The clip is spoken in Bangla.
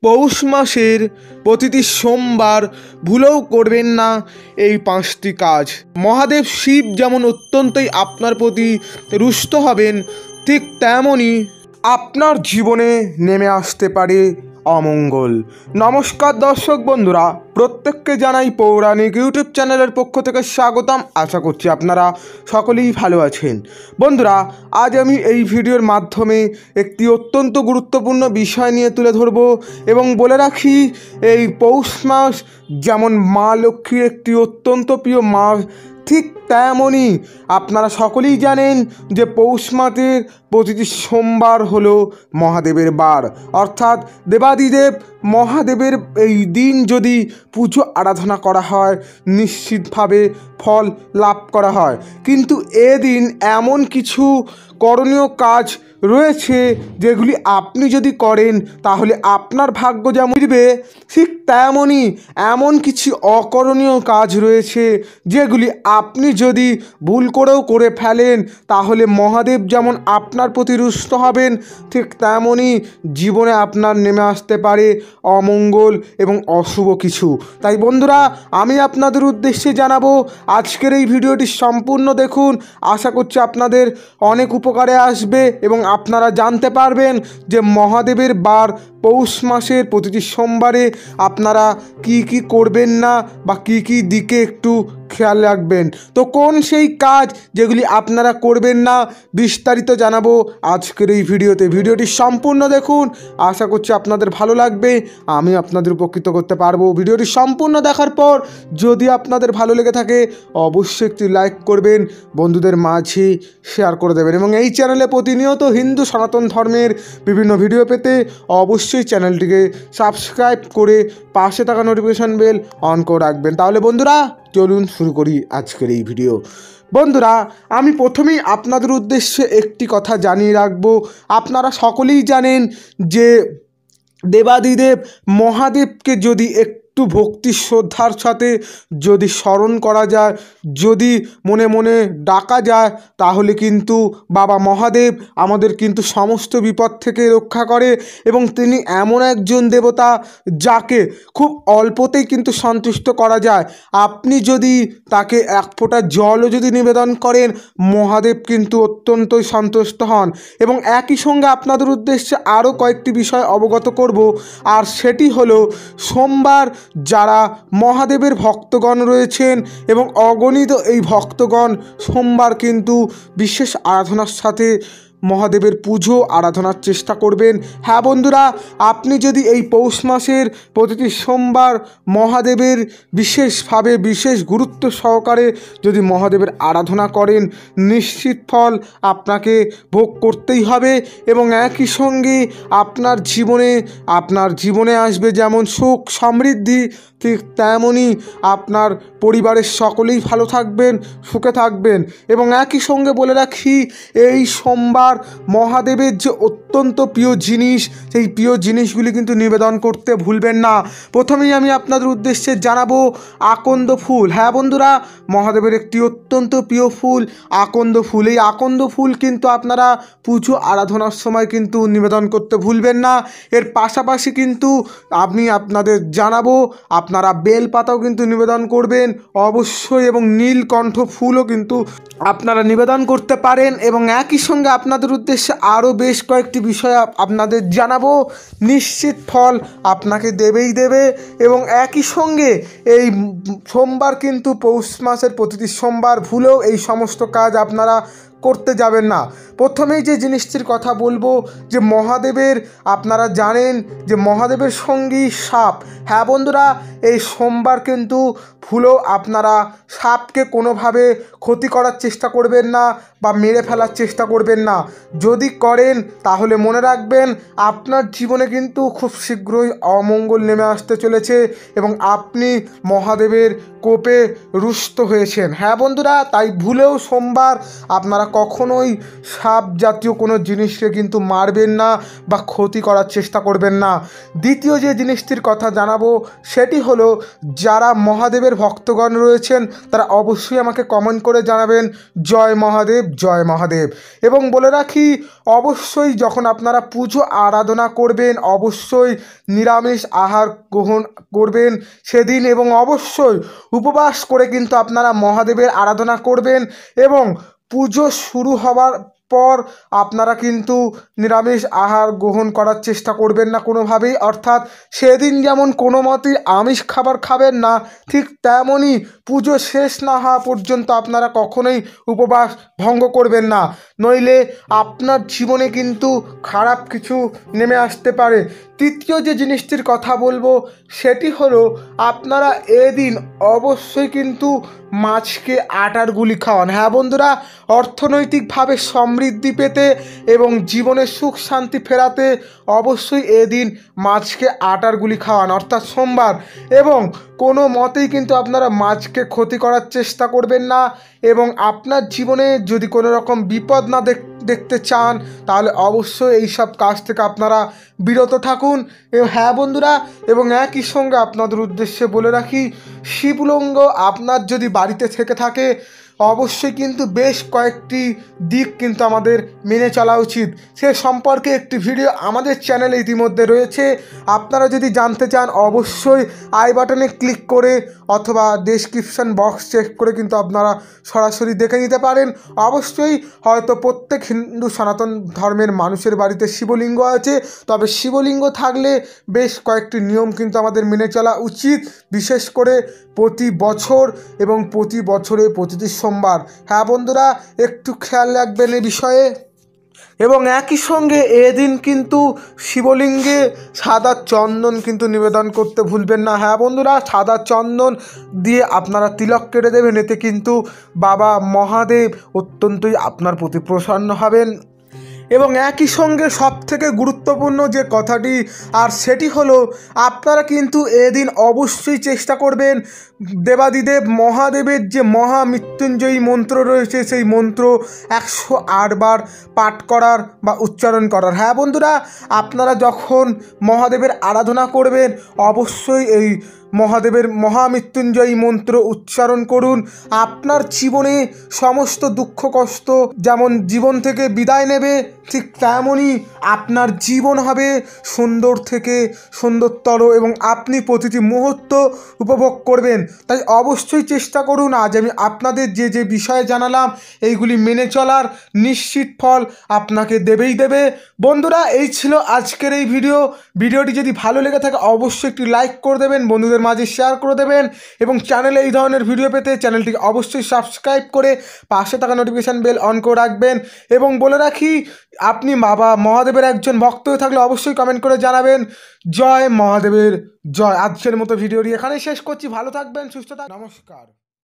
পৌষ মাসের প্রতিটি সোমবার ভুলেও করবেন না এই 5টি কাজ। মহাদেব শিব যেমন অত্যন্তই আপনার প্রতি রুষ্ট হবেন, ঠিক তেমনই আপনার জীবনে নেমে আসতে পারে অমঙ্গল। নমস্কার দর্শক বন্ধুরা, প্রত্যেককে জানাই পৌরাণিক ইউটিউব চ্যানেলের পক্ষ থেকে স্বাগতম। আশা করছি আপনারা সকলেই ভালো আছেন। বন্ধুরা, আজ আমি এই ভিডিওর মাধ্যমে একটি অত্যন্ত গুরুত্বপূর্ণ বিষয় নিয়ে তুলে ধরব এবং বলে রাখি, এই পৌষ মাস যেমন মা লক্ষ্মীর একটি অত্যন্ত প্রিয় মাস, ঠিক তেমনই আপনারা সকলেই জানেন যে পৌষ মাসের প্রতিটি সোমবার হলো মহাদেবের বার, অর্থাৎ দেবাদিদেব মহাদেবের এই দিন যদি পুজো আরাধনা করা হয় নিশ্চিতভাবে ফল লাভ করা হয়। কিন্তু এদিন এমন কিছু করণীয় কাজ রয়েছে যেগুলি আপনি যদি করেন তাহলে আপনার ভাগ্য যেমন ফিরবে, ঠিক তেমনই এমন কিছু অকরণীয় কাজ রয়েছে যেগুলি আপনি যদি ভুল করেও করে ফেলেন তাহলে মহাদেব যেমন আপনার প্রতি রুষ্ট হবেন, ঠিক তেমনই জীবনে আপনার নেমে আসতে পারে অমঙ্গল এবং অশুভ কিছু। তাই বন্ধুরা, আমি আপনাদের উদ্দেশ্যে জানাবো, আজকের এই ভিডিওটি সম্পূর্ণ দেখুন। আশা করছি আপনাদের অনেক উপকারে আসবে এবং আপনারা জানতে পারবেন যে মহাদেবের বার পৌষ মাসের প্রতিটি সোমবারে আপনারা কি কি করবেন না বা কি কি দিকে একটু খেয়াল রাখবেন। তো কোন সেই কাজ যেগুলি আপনারা করবেন না বিস্তারিত জানাবো আজকের এই ভিডিওতে। ভিডিওটি সম্পূর্ণ দেখুন, আশা করছি আপনাদের ভালো লাগবে, আমি আপনাদের উপকৃত করতে পারবো। ভিডিওটি সম্পূর্ণ দেখার পর যদি আপনাদের ভালো লেগে থাকে অবশ্যই একটি লাইক করবেন, বন্ধুদের মাঝে শেয়ার করে দেবেন এবং এই চ্যানেলে প্রতিনিয়ত হিন্দু সনাতন ধর্মের বিভিন্ন ভিডিও পেতে অবশ্যই চ্যানেলটিকে সাবস্ক্রাইব করে পাশে থাকা নোটিফিকেশন বেল অন করে রাখবেন। তাহলে বন্ধুরা চলুন শুরু করি আজকের এই ভিডিও। বন্ধুরা, আমি প্রথমেই আপনাদের উদ্দেশ্যে একটি কথা জানিয়ে রাখবো। আপনারা সকলেই জানেন যে দেবাদিদেব মহাদেবকে যদি একটু ভক্তি শ্রদ্ধার সাথে যদি স্মরণ করা যায়, যদি মনে মনে ডাকা যায়, তাহলে কিন্তু বাবা মহাদেব আমাদের কিন্তু সমস্ত বিপদ থেকে রক্ষা করে এবং তিনি এমন একজন দেবতা যাকে খুব অল্পতেই কিন্তু সন্তুষ্ট করা যায়। আপনি যদি তাকে এক ফোঁটা জলও যদি নিবেদন করেন, মহাদেব কিন্তু অত্যন্তই সন্তুষ্ট হন। এবং একই সঙ্গে আপনাদের উদ্দেশ্যে আরও কয়েকটি বিষয় অবগত করব, আর সেটি হলো সোমবার যারা মহাদেবের ভক্তগণ রয়েছেন এবং অগণিত এই ভক্তগণ সোমবার কিন্তু বিশেষ আরাধনার সাথে মহাদেবের পুজো আরাধনার চেষ্টা করবেন। হ্যাঁ বন্ধুরা, আপনি যদি এই পৌষ মাসের প্রতিটি সোমবার মহাদেবের বিশেষভাবে বিশেষ গুরুত্ব সহকারে যদি মহাদেবের আরাধনা করেন, নিশ্চিত ফল আপনাকে ভোগ করতেই হবে এবং একই সঙ্গে আপনার জীবনে আসবে যেমন সুখ সমৃদ্ধি, ঠিক তেমনই আপনার পরিবারের সকলেই ভালো থাকবেন, সুখে থাকবেন। এবং একই সঙ্গে বলে রাখি, এই সোমবার মহাদেবের যে অত্যন্ত প্রিয় জিনিস, সেই প্রিয় জিনিসগুলি কিন্তু নিবেদন করতে ভুলবেন না। প্রথমেই আমি আপনাদের উদ্দেশ্যে জানাবো আকন্দ ফুল। হ্যাঁ বন্ধুরা, মহাদেবের একটি অত্যন্ত প্রিয় ফুল আকন্দ ফুল। এই আকন্দ ফুল কিন্তু আপনারা পুজো আরাধনার সময় কিন্তু নিবেদন করতে ভুলবেন না। এর পাশাপাশি কিন্তু আমি আপনাদের জানাবো আপনারা বেলপাতাও কিন্তু নিবেদন করবেন অবশ্যই, এবং নীলকণ্ঠ ফুলও কিন্তু আপনারা নিবেদন করতে পারেন। এবং একই সঙ্গে আপনাদের উদ্দেশ্যে আরও বেশ কয়েকটি বিষয় আপনাদের জানাবো, নিশ্চিত ফল আপনাকে দেবেই দেবে। এবং একই সঙ্গে এই সোমবার কিন্তু পৌষ মাসের প্রতিটি সোমবার ভুলেও এই সমস্ত কাজ আপনারা করতে যাবেন না। প্রথমেই যে জিনিসটির কথা বলবো যে মহাদেবের, আপনারা জানেন যে মহাদেবের সঙ্গী সাপ। হ্যাঁ বন্ধুরা, এই সোমবার কিন্তু ভুলেও আপনারা সাপকে কোনোভাবে ক্ষতি করার চেষ্টা করবেন না বা মেরে ফেলার চেষ্টা করবেন না। যদি করেন তাহলে মনে রাখবেন আপনার জীবনে কিন্তু খুব শীঘ্রই অমঙ্গল নেমে আসতে চলেছে এবং আপনি মহাদেবের কোপে রুষ্ট হয়েছেন। হ্যাঁ বন্ধুরা, তাই ভুলেও সোমবার আপনারা কখনোই সাপ জাতীয় কোনো জিনিসকে কিন্তু মারবেন না বা ক্ষতি করার চেষ্টা করবেন না। দ্বিতীয় যে জিনিসটির কথা জানাবো সেটি হলো, যারা মহাদেবের ভক্তগণ রয়েছেন তারা অবশ্যই আমাকে কমেন্ট করে জানাবেন জয় মহাদেব, জয় মহাদেব। এবং বলে রাখি, অবশ্যই যখন আপনারা পুজো আরাধনা করবেন অবশ্যই নিরামিষ আহার গ্রহণ করবেন সেদিন, এবং অবশ্যই উপবাস করে কিন্তু আপনারা মহাদেবের আরাধনা করবেন। এবং পুজো শুরু হওয়ার পর আপনারা কিন্তু নিরামিষ আহার গ্রহণ করার চেষ্টা করবেন না কোনোভাবেই, অর্থাৎ সেদিন যেমন কোনো মতেই আমিষ খাবার খাবেন না, ঠিক তেমনই পুজো শেষ না হওয়া পর্যন্ত আপনারা কখনোই উপবাস ভঙ্গ করবেন না, নইলে আপনার জীবনে কিন্তু খারাপ কিছু নেমে আসতে পারে। তৃতীয় যে জিনিসটির কথা বলবো সেটি হলো, আপনারা এদিন অবশ্যই কিন্তু মাছকে আটার গুলি খাওয়ান। হ্যাঁ বন্ধুরা, অর্থনৈতিকভাবে সমৃদ্ধি পেতে এবং জীবনে সুখ শান্তি ফেরাতে অবশ্যই এদিন মাছকে আটার গুলি খাওয়ান, অর্থাৎ সোমবার। এবং কোনো মতেই কিন্তু আপনারা মাছকে ক্ষতি করার চেষ্টা করবেন না। এবং আপনার জীবনে যদি কোনো রকম বিপদ না দেখতে চান তাহলে অবশ্যই এই সব কাজ থেকে আপনারা বিরত থাকুন। হ্যাঁ বন্ধুরা, এবং একই সঙ্গে আপনাদের উদ্দেশ্যে বলে রাখি, শিবলিঙ্গ আপনার যদি বাড়িতে থেকে থাকে অবশ্যই কিন্তু বেশ কয়েকটি দিক কিন্তু আমাদের মেনে চলা উচিত। সে সম্পর্কে একটি ভিডিও আমাদের চ্যানেলে ইতিমধ্যে রয়েছে, আপনারা যদি জানতে চান অবশ্যই আই বাটনে ক্লিক করে অথবা ডেসক্রিপশন বক্স চেক করে কিন্তু আপনারা সরাসরি দেখে নিতে পারেন। অবশ্যই হয়তো প্রত্যেক হিন্দু সনাতন ধর্মের মানুষের বাড়িতে শিবলিঙ্গ আছে, তবে শিবলিঙ্গ থাকলে বেশ কয়েকটি নিয়ম কিন্তু আমাদের মেনে চলা উচিত, বিশেষ করে প্রতি বছর এবং প্রতি বছরে প্রতিটি সোমবার। হ্যাঁ বন্ধুরা, একটু খেয়াল রাখবেন এ বিষয়ে। এবং একই সঙ্গে এদিন কিন্তু শিবলিঙ্গে সাদা চন্দন কিন্তু নিবেদন করতে ভুলবেন না। হ্যাঁ বন্ধুরা, সাদা চন্দন দিয়ে আপনারা তিলক কেটে দেবেন, এতে কিন্তু বাবা মহাদেব অত্যন্তই আপনার প্রতি প্রসন্ন হবেন। এবং একই সঙ্গে সবথেকে গুরুত্বপূর্ণ যে কথাটি আর সেটি হলো, আপনারা কিন্তু এদিন অবশ্যই চেষ্টা করবেন দেবাদিদেব মহাদেবের যে মহামৃত্যুঞ্জয়ী মন্ত্র রয়েছে সেই মন্ত্র 108 বার পাঠ করার বা উচ্চারণ করার। হ্যাঁ বন্ধুরা, আপনারা যখন মহাদেবের আরাধনা করবেন অবশ্যই এই মহাদেবের মহামৃত্যুঞ্জয়ী মন্ত্র উচ্চারণ করুন। আপনার জীবনে সমস্ত দুঃখ কষ্ট যেমন জীবন থেকে বিদায় নেবে, ঠিক তেমনই আপনার জীবন হবে সুন্দর থেকে সুন্দরতর, এবং আপনি প্রতিটি মুহূর্ত উপভোগ করবেন। তাই অবশ্যই চেষ্টা করুন, আজ আমি আপনাদের যে যে বিষয়ে জানালাম এইগুলি মেনে চলার, নিশ্চিত ফল আপনাকে দেবেই দেবে। বন্ধুরা, এই ছিল আজকের এই ভিডিওটি যদি ভালো লেগে থাকে অবশ্যই একটি লাইক করে দেবেন, বন্ধুদের মাঝে শেয়ার করে দেবেন, এবং চ্যানেলে এই ধরনের ভিডিও পেতে চ্যানেলটিকে অবশ্যই সাবস্ক্রাইব করে পাশে থাকা নোটিফিকেশান বেল অন করে রাখবেন। এবং বলে রাখি, আপনি বাবা মহাদেবের একজন ভক্ত হয়ে থাকলে অবশ্যই কমেন্ট করে জানাবেন জয় মহাদেবের জয়। আজকের মতো ভিডিওটি এখানেই শেষ করছি। ভালো থাকবেন, সুস্থ থাকবেন, নমস্কার।